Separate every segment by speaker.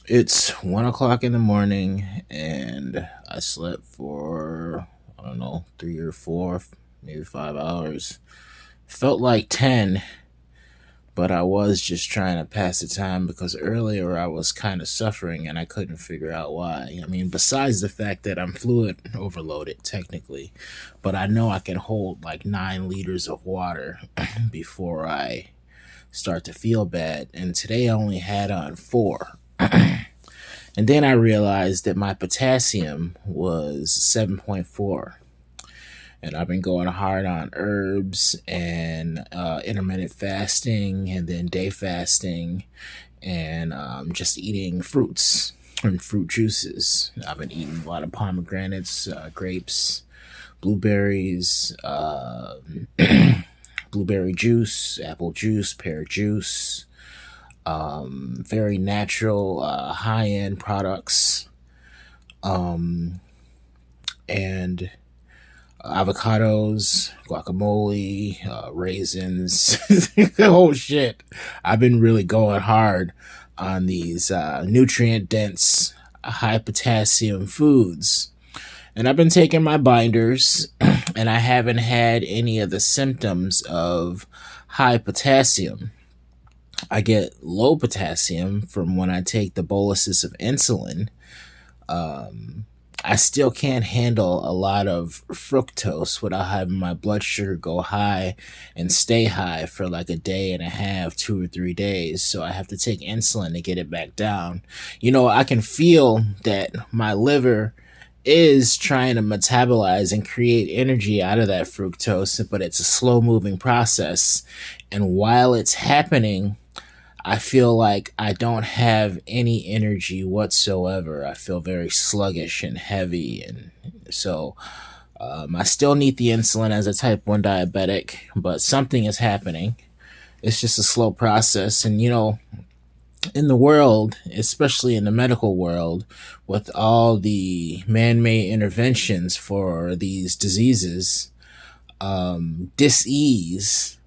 Speaker 1: It's 1 o'clock in the morning, and I slept for, I don't know, 3 or 4, maybe 5 hours. Felt like 10, but I was just trying to pass the time because earlier I was kind of suffering and I couldn't figure out why. I mean, besides the fact that I'm fluid overloaded technically, but I know I can hold like 9 liters of water before I start to feel bad. And today I only had on 4. And then I realized that my potassium was 7.4. And I've been going hard on herbs and intermittent fasting and then day fasting and just eating fruits and fruit juices. I've been eating a lot of pomegranates, grapes, blueberries, blueberry juice, apple juice, pear juice, very natural, high end products, and avocados, guacamole, raisins, oh shit. I've been really going hard on these nutrient dense, high potassium foods. And I've been taking my binders, and I haven't had any of the symptoms of high potassium. I get low potassium from when I take the boluses of insulin. I still can't handle a lot of fructose without having my blood sugar go high and stay high for like a day and a half, 2 or 3 days. So I have to take insulin to get it back down. I can feel that my liver is trying to metabolize and create energy out of that fructose, but it's a slow moving process. And while it's happening, I feel like I don't have any energy whatsoever. I feel very sluggish and heavy. And so I still need the insulin as a type 1 diabetic, but something is happening. It's just a slow process. And, in the world, especially in the medical world, with all the man made interventions for these diseases, dis-ease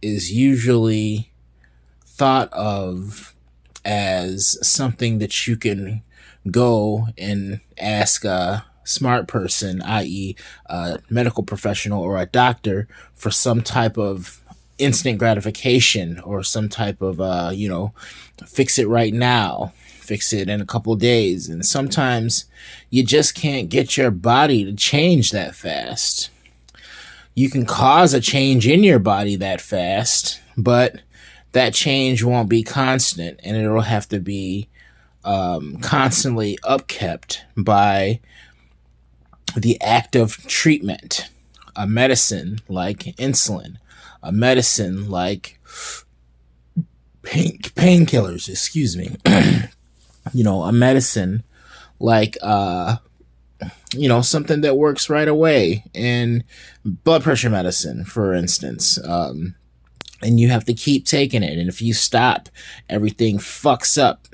Speaker 1: is usually thought of as something that you can go and ask a smart person, i.e., a medical professional or a doctor, for some type of instant gratification or some type of, fix it right now, fix it in a couple days. And sometimes you just can't get your body to change that fast. You can cause a change in your body that fast, but that change won't be constant, and it'll have to be constantly upkept by the active treatment, a medicine like insulin, a medicine like painkillers, excuse me, a medicine like something that works right away, and blood pressure medicine, for instance. And you have to keep taking it. And if you stop, everything fucks up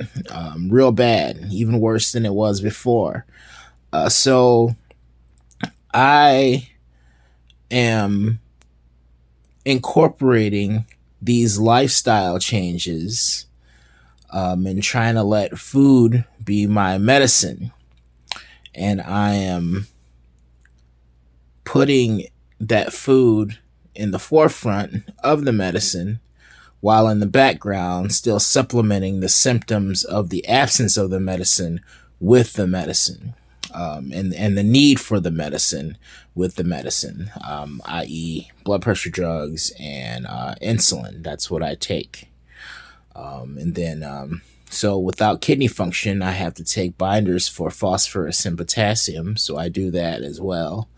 Speaker 1: real bad, even worse than it was before. So I am incorporating these lifestyle changes and trying to let food be my medicine. And I am putting that food in the forefront of the medicine, while in the background still supplementing the symptoms of the absence of the medicine with the medicine, and the need for the medicine with the medicine, i.e. blood pressure drugs and insulin. That's what I take. And then so without kidney function, I have to take binders for phosphorus and potassium, so I do that as well.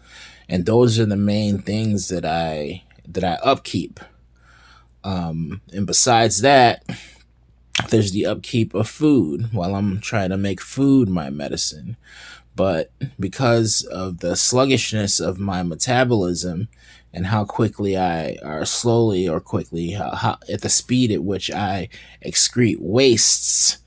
Speaker 1: And those are the main things that I upkeep. And besides that, there's the upkeep of food while I'm trying to make food my medicine. But because of the sluggishness of my metabolism and how quickly or slowly or quickly, at the speed at which I excrete wastes,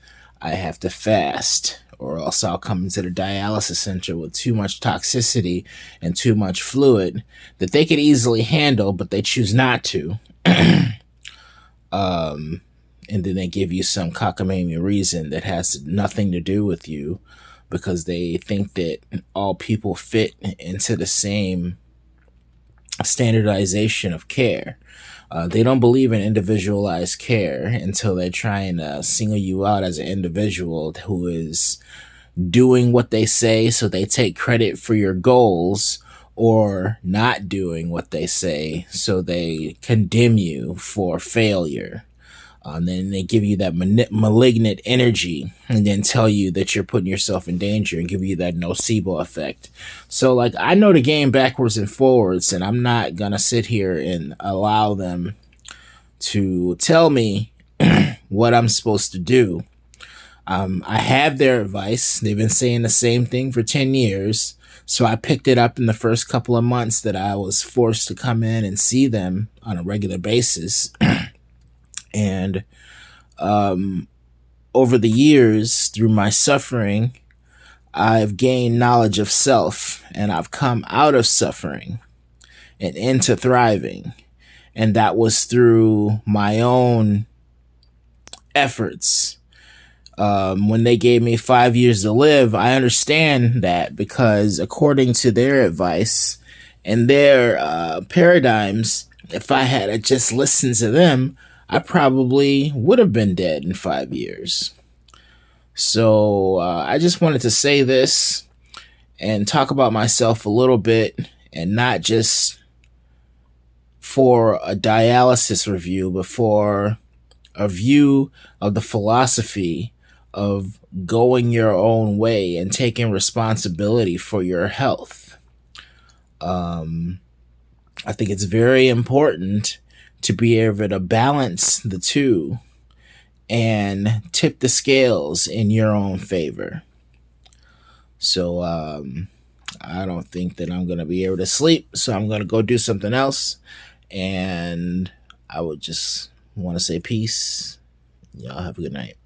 Speaker 1: I have to fast, or else I'll come into the dialysis center with too much toxicity and too much fluid that they could easily handle, but they choose not to. and then they give you some cockamamie reason that has nothing to do with you, because they think that all people fit into the same standardization of care. They don't believe in individualized care until they're trying to single you out as an individual who is doing what they say, so they take credit for your goals, or not doing what they say, so they condemn you for failure. Then they give you that malignant energy and then tell you that you're putting yourself in danger and give you that nocebo effect. So, like, I know the game backwards and forwards, and I'm not going to sit here and allow them to tell me what I'm supposed to do. I have their advice. They've been saying the same thing for 10 years. So I picked it up in the first couple of months that I was forced to come in and see them on a regular basis. And over the years, through my suffering, I've gained knowledge of self, and I've come out of suffering and into thriving. And that was through my own efforts. When they gave me 5 years to live, I understand that, because according to their advice and their paradigms, if I had just listened to them, I probably would have been dead in 5 years. So I just wanted to say this and talk about myself a little bit, and not just for a dialysis review, but for a view of the philosophy of going your own way and taking responsibility for your health. I think it's very important to be able to balance the two and tip the scales in your own favor. So I don't think that I'm going to be able to sleep, so I'm going to go do something else. And I would just want to say peace. Y'all have a good night.